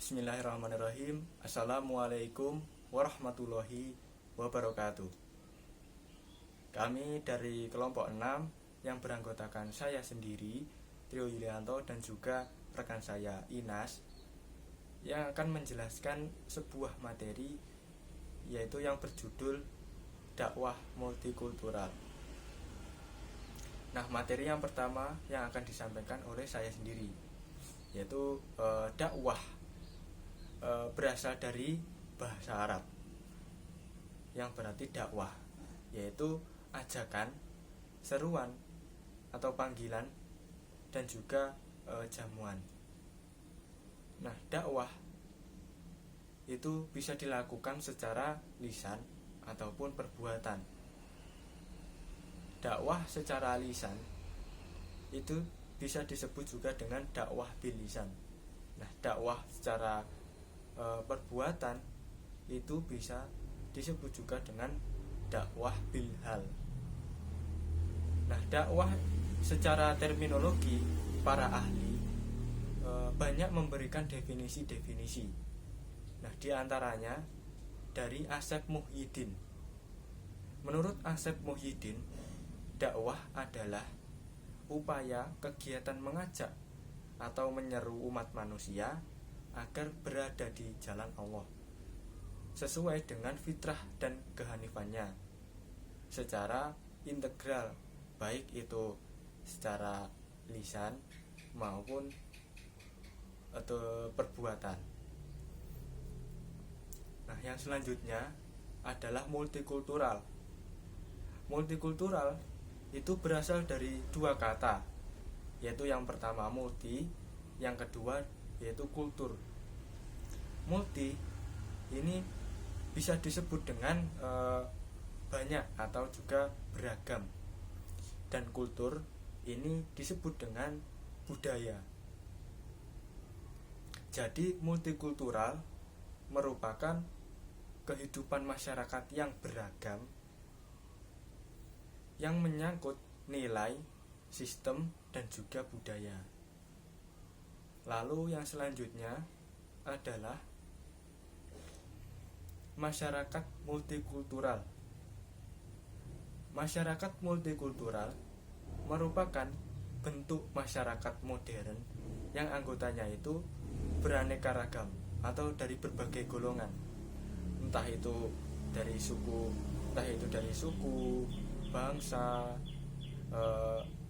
Bismillahirrahmanirrahim. Assalamualaikum warahmatullahi wabarakatuh. Kami dari kelompok 6 yang beranggotakan saya sendiri, Trio Yulianto, dan juga rekan saya Inas, yang akan menjelaskan sebuah materi, yaitu yang berjudul dakwah multikultural. Nah, materi yang pertama yang akan disampaikan oleh saya sendiri, yaitu dakwah berasal dari bahasa Arab yang berarti dakwah, yaitu ajakan, seruan atau panggilan, dan juga jamuan. Nah, dakwah itu bisa dilakukan secara lisan ataupun perbuatan. Dakwah secara lisan itu bisa disebut juga dengan dakwah bil lisan. Nah, dakwah secara perbuatan itu bisa disebut juga dengan dakwah bil hal. Nah, dakwah secara terminologi para ahli banyak memberikan definisi-definisi. Nah, diantaranya dari Asep Muhyiddin. Menurut Asep Muhyiddin, dakwah adalah upaya kegiatan mengajak atau menyeru umat manusia agar berada di jalan Allah sesuai dengan fitrah dan kehanifannya secara integral, baik itu secara lisan maupun atau perbuatan. Nah, yang selanjutnya adalah multikultural. Multikultural itu berasal dari dua kata, yaitu yang pertama multi, yang kedua yaitu kultur. Multi ini bisa disebut dengan banyak atau juga beragam, dan kultur ini disebut dengan budaya. Jadi multikultural merupakan kehidupan masyarakat yang beragam yang menyangkut nilai, sistem, dan juga budaya. Lalu yang selanjutnya adalah masyarakat multikultural. Masyarakat multikultural merupakan bentuk masyarakat modern yang anggotanya itu beraneka ragam atau dari berbagai golongan. Entah itu dari suku, bangsa,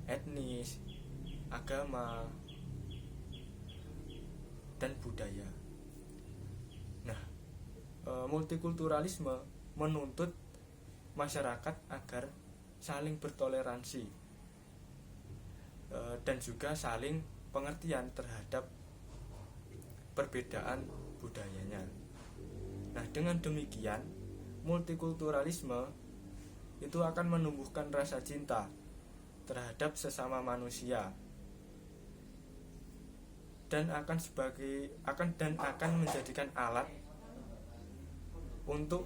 etnis, agama, dan budaya. Nah, multikulturalisme menuntut masyarakat agar saling bertoleransi dan juga saling pengertian terhadap perbedaan budayanya. Nah, dengan demikian multikulturalisme itu akan menumbuhkan rasa cinta terhadap sesama manusia dan akan menjadikan alat untuk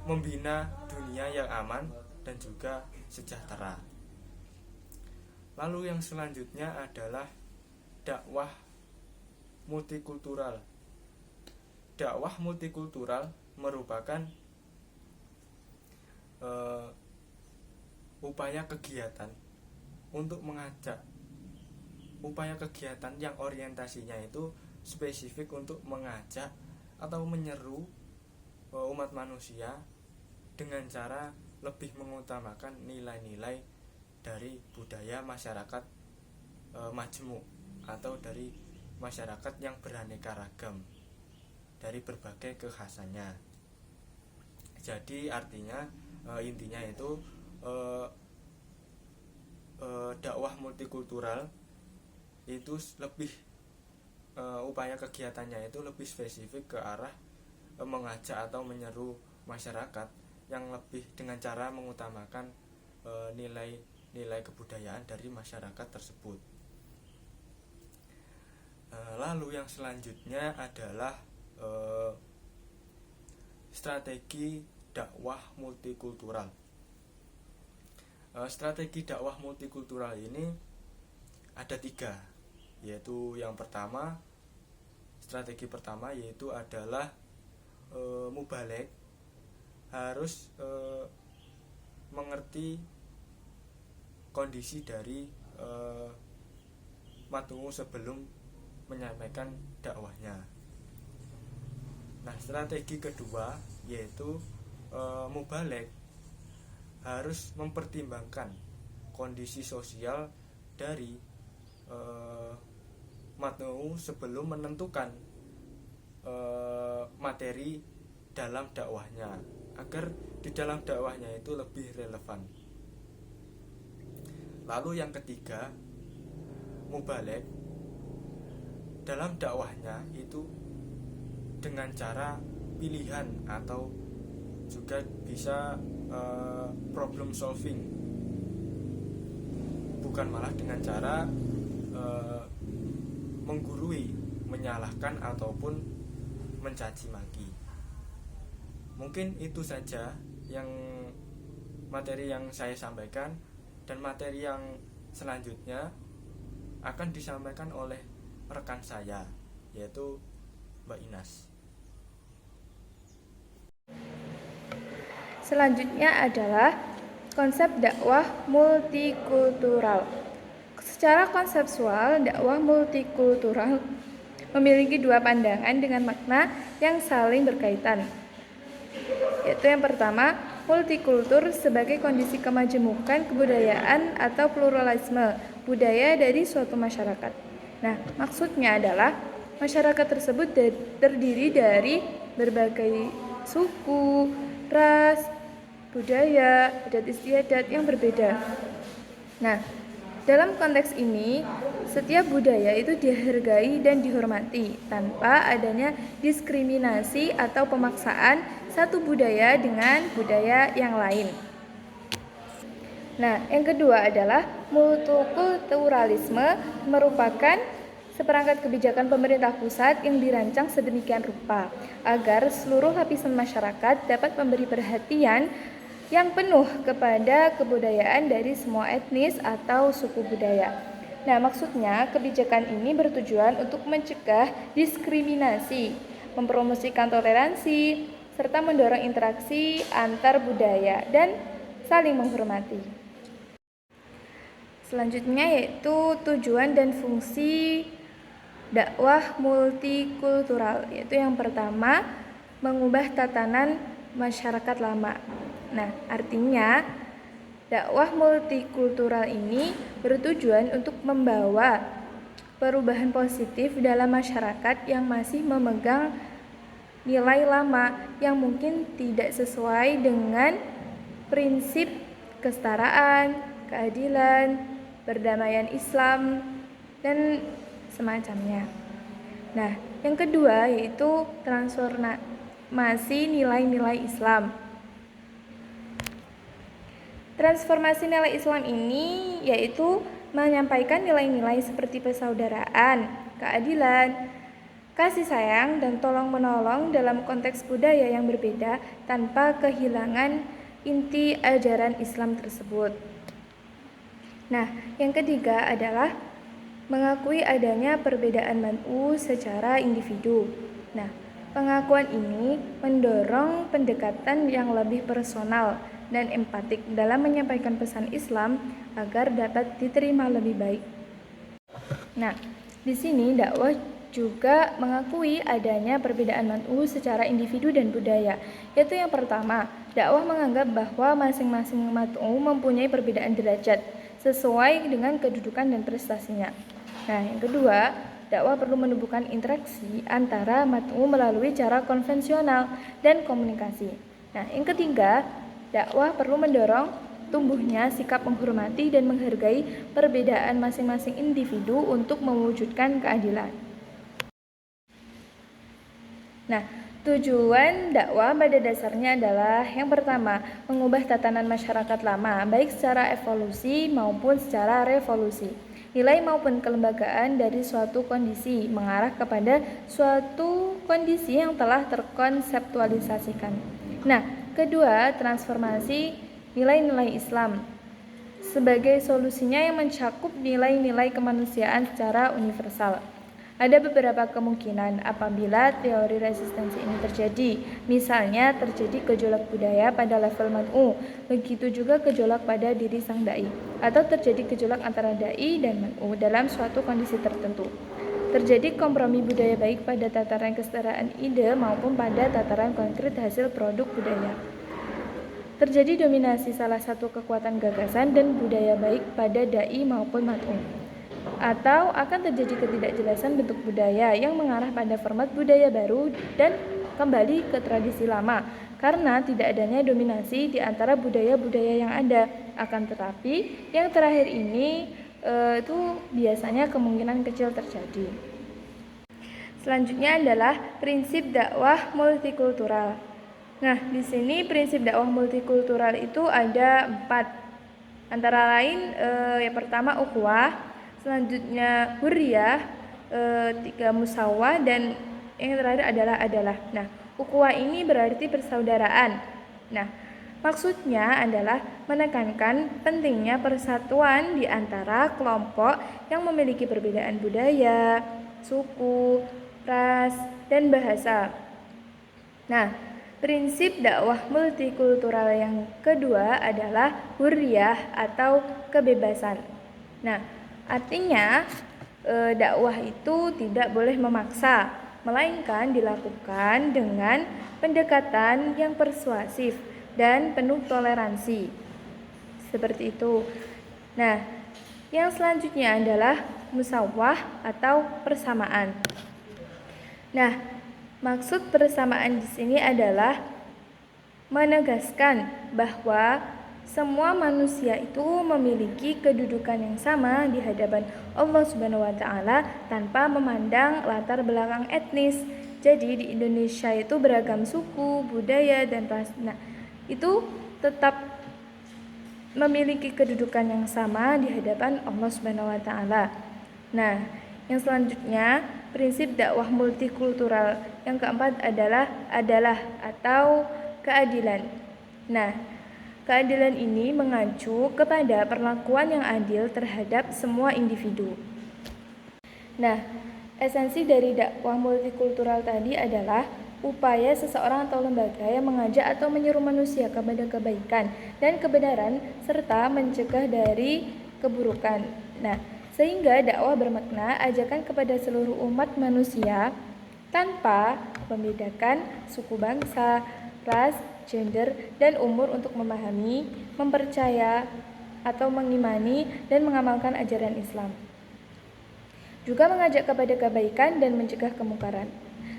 membina dunia yang aman dan juga sejahtera. Lalu yang selanjutnya adalah dakwah multikultural. Dakwah multikultural merupakan upaya kegiatan untuk mengajak, upaya kegiatan yang orientasinya itu spesifik untuk mengajak atau menyeru umat manusia dengan cara lebih mengutamakan nilai-nilai dari budaya masyarakat majmuk atau dari masyarakat yang beraneka ragam dari berbagai kekhasannya. Jadi artinya intinya itu dakwah multikultural itu lebih upaya kegiatannya itu lebih spesifik ke arah mengajak atau menyeru masyarakat yang lebih dengan cara mengutamakan nilai-nilai kebudayaan dari masyarakat tersebut. Lalu yang selanjutnya adalah strategi dakwah multikultural. Strategi dakwah multikultural ini ada 3, yaitu yang pertama Strategi pertama yaitu adalah mubalek harus mengerti kondisi dari mat'u sebelum menyampaikan dakwahnya. Nah, strategi kedua yaitu mubalek harus mempertimbangkan kondisi sosial dari mat'u sebelum menentukan materi dalam dakwahnya, agar di dalam dakwahnya itu lebih relevan. Lalu yang ketiga, mubalek dalam dakwahnya itu dengan cara pilihan atau juga bisa problem solving, bukan malah dengan cara menggurui, menyalahkan ataupun mencaci maki. Mungkin itu saja yang materi yang saya sampaikan, dan materi yang selanjutnya akan disampaikan oleh rekan saya, yaitu Mbak Inas. Selanjutnya adalah konsep dakwah multikultural. Secara konseptual, dakwah multikultural memiliki dua pandangan dengan makna yang saling berkaitan, yaitu yang pertama, multikultur sebagai kondisi kemajemukan kebudayaan atau pluralisme budaya dari suatu masyarakat. Nah, maksudnya adalah masyarakat tersebut terdiri dari berbagai suku, ras, budaya, adat istiadat yang berbeda. Nah, dalam konteks ini, setiap budaya itu dihargai dan dihormati tanpa adanya diskriminasi atau pemaksaan satu budaya dengan budaya yang lain. Nah, yang kedua adalah multikulturalisme merupakan seperangkat kebijakan pemerintah pusat yang dirancang sedemikian rupa agar seluruh lapisan masyarakat dapat memberi perhatian yang penuh kepada kebudayaan dari semua etnis atau suku budaya. Nah, maksudnya kebijakan ini bertujuan untuk mencegah diskriminasi, mempromosikan toleransi, serta mendorong interaksi antar budaya dan saling menghormati. Selanjutnya yaitu tujuan dan fungsi dakwah multikultural, yaitu yang pertama, mengubah tatanan masyarakat lama. Nah, artinya dakwah multikultural ini bertujuan untuk membawa perubahan positif dalam masyarakat yang masih memegang nilai lama yang mungkin tidak sesuai dengan prinsip kesetaraan, keadilan, perdamaian Islam, dan semacamnya. Nah, yang kedua yaitu transformasi nilai-nilai Islam. Transformasi nilai Islam ini yaitu menyampaikan nilai-nilai seperti persaudaraan, keadilan, kasih sayang, dan tolong-menolong dalam konteks budaya yang berbeda tanpa kehilangan inti ajaran Islam tersebut. Nah, yang ketiga adalah mengakui adanya perbedaan man'u secara individu. Nah, pengakuan ini mendorong pendekatan yang lebih personal dan empatik dalam menyampaikan pesan Islam agar dapat diterima lebih baik. Nah, di sini dakwah juga mengakui adanya perbedaan man'u secara individu dan budaya, yaitu yang pertama, dakwah menganggap bahwa masing-masing man'u mempunyai perbedaan derajat sesuai dengan kedudukan dan prestasinya. Nah, yang kedua, dakwah perlu menumbuhkan interaksi antara man'u melalui cara konvensional dan komunikasi. Nah, yang ketiga, dakwah perlu mendorong tumbuhnya sikap menghormati dan menghargai perbedaan masing-masing individu untuk mewujudkan keadilan. Nah, tujuan dakwah pada dasarnya adalah yang pertama, mengubah tatanan masyarakat lama, baik secara evolusi maupun secara revolusi. Nilai maupun kelembagaan dari suatu kondisi mengarah kepada suatu kondisi yang telah terkonseptualisasikan. Nah, kedua, transformasi nilai-nilai Islam sebagai solusinya yang mencakup nilai-nilai kemanusiaan secara universal. Ada beberapa kemungkinan apabila teori resistensi ini terjadi. Misalnya terjadi gejolak budaya pada level mad'u, begitu juga gejolak pada diri sang dai, atau terjadi gejolak antara dai dan mad'u dalam suatu kondisi tertentu. Terjadi kompromi budaya baik pada tataran kesetaraan ide maupun pada tataran konkret hasil produk budaya. Terjadi dominasi salah satu kekuatan gagasan dan budaya baik pada dai maupun mad'u. Atau akan terjadi ketidakjelasan bentuk budaya yang mengarah pada format budaya baru dan kembali ke tradisi lama karena tidak adanya dominasi di antara budaya-budaya yang ada. Akan tetapi yang terakhir ini itu biasanya kemungkinan kecil terjadi. Selanjutnya adalah prinsip dakwah multikultural. Nah, di sini prinsip dakwah multikultural itu ada 4. Antara lain yang pertama ukhuwah, selanjutnya hurriyah, 3 musawah, dan yang terakhir adalah. Nah, ukhuwah ini berarti persaudaraan. Nah, maksudnya adalah menekankan pentingnya persatuan di antara kelompok yang memiliki perbedaan budaya, suku, ras, dan bahasa. Nah, prinsip dakwah multikultural yang kedua adalah hurriyah atau kebebasan. Nah, artinya dakwah itu tidak boleh memaksa, melainkan dilakukan dengan pendekatan yang persuasif dan penuh toleransi. Seperti itu. Nah, yang selanjutnya adalah musawah atau persamaan. Nah, maksud persamaan di sini adalah menegaskan bahwa semua manusia itu memiliki kedudukan yang sama di hadapan Allah Subhanahu wa taala tanpa memandang latar belakang etnis. Jadi di Indonesia itu beragam suku, budaya, dan ras. Nah, itu tetap memiliki kedudukan yang sama di hadapan Allah Subhanahu wa taala. Nah, yang selanjutnya prinsip dakwah multikultural yang keempat adalah atau keadilan. Nah, keadilan ini mengacu kepada perlakuan yang adil terhadap semua individu. Nah, esensi dari dakwah multikultural tadi adalah upaya seseorang atau lembaga yang mengajak atau menyeru manusia kepada kebaikan dan kebenaran serta mencegah dari keburukan. Nah, sehingga dakwah bermakna ajakan kepada seluruh umat manusia tanpa membedakan suku bangsa, ras, gender, dan umur untuk memahami, mempercaya, atau mengimani dan mengamalkan ajaran Islam. Juga mengajak kepada kebaikan dan mencegah kemungkaran.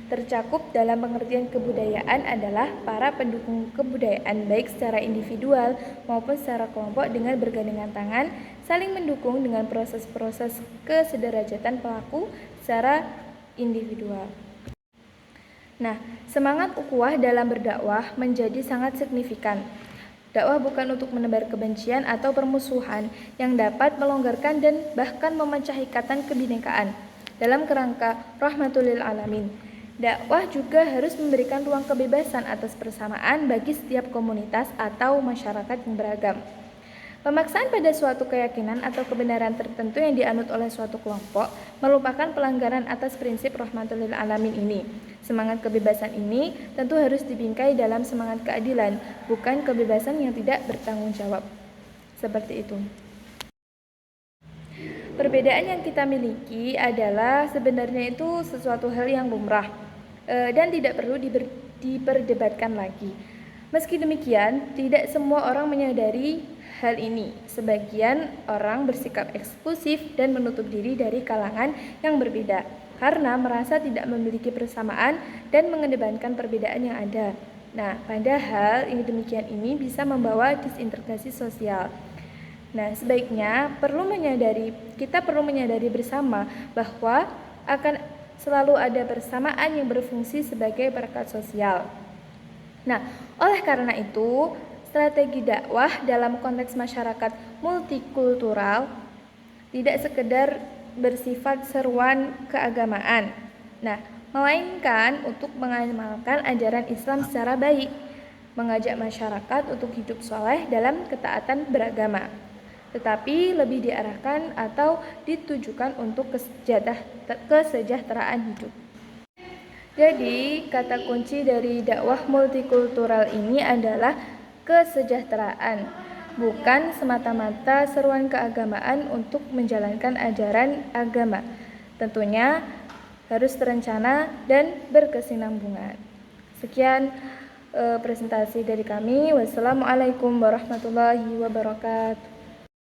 Tercakup dalam pengertian kebudayaan adalah para pendukung kebudayaan baik secara individual maupun secara kelompok dengan bergandengan tangan, saling mendukung dengan proses-proses kesederajatan pelaku secara individual. Nah, semangat ukhuwah dalam berdakwah menjadi sangat signifikan. Dakwah bukan untuk menebar kebencian atau permusuhan yang dapat melonggarkan dan bahkan memecah ikatan kebinekaan dalam kerangka rahmatul lil alamin. Dakwah juga harus memberikan ruang kebebasan atas persamaan bagi setiap komunitas atau masyarakat yang beragam. Pemaksaan pada suatu keyakinan atau kebenaran tertentu yang dianut oleh suatu kelompok merupakan pelanggaran atas prinsip rahmatul lil alamin ini. Semangat kebebasan ini tentu harus dibingkai dalam semangat keadilan, bukan kebebasan yang tidak bertanggung jawab. Seperti itu. Perbedaan yang kita miliki adalah sebenarnya itu sesuatu hal yang lumrah dan tidak perlu diperdebatkan lagi. Meski demikian, tidak semua orang menyadari hal ini. Sebagian orang bersikap eksklusif dan menutup diri dari kalangan yang berbeda karena merasa tidak memiliki persamaan dan mengedepankan perbedaan yang ada. Nah, padahal demikian ini bisa membawa disintegrasi sosial. Nah, sebaiknya kita perlu menyadari bersama bahwa akan selalu ada persamaan yang berfungsi sebagai perekat sosial. Nah, oleh karena itu, strategi dakwah dalam konteks masyarakat multikultural tidak sekedar bersifat seruan keagamaan. Nah, melainkan untuk mengamalkan ajaran Islam secara baik, mengajak masyarakat untuk hidup soleh dalam ketaatan beragama. tetapi lebih diarahkan atau ditujukan untuk kesejahteraan hidup. Jadi, kata kunci dari dakwah multikultural ini adalah kesejahteraan, bukan semata-mata seruan keagamaan untuk menjalankan ajaran agama. Tentunya harus terencana dan berkesinambungan. Sekian presentasi dari kami. Wassalamualaikum warahmatullahi wabarakatuh.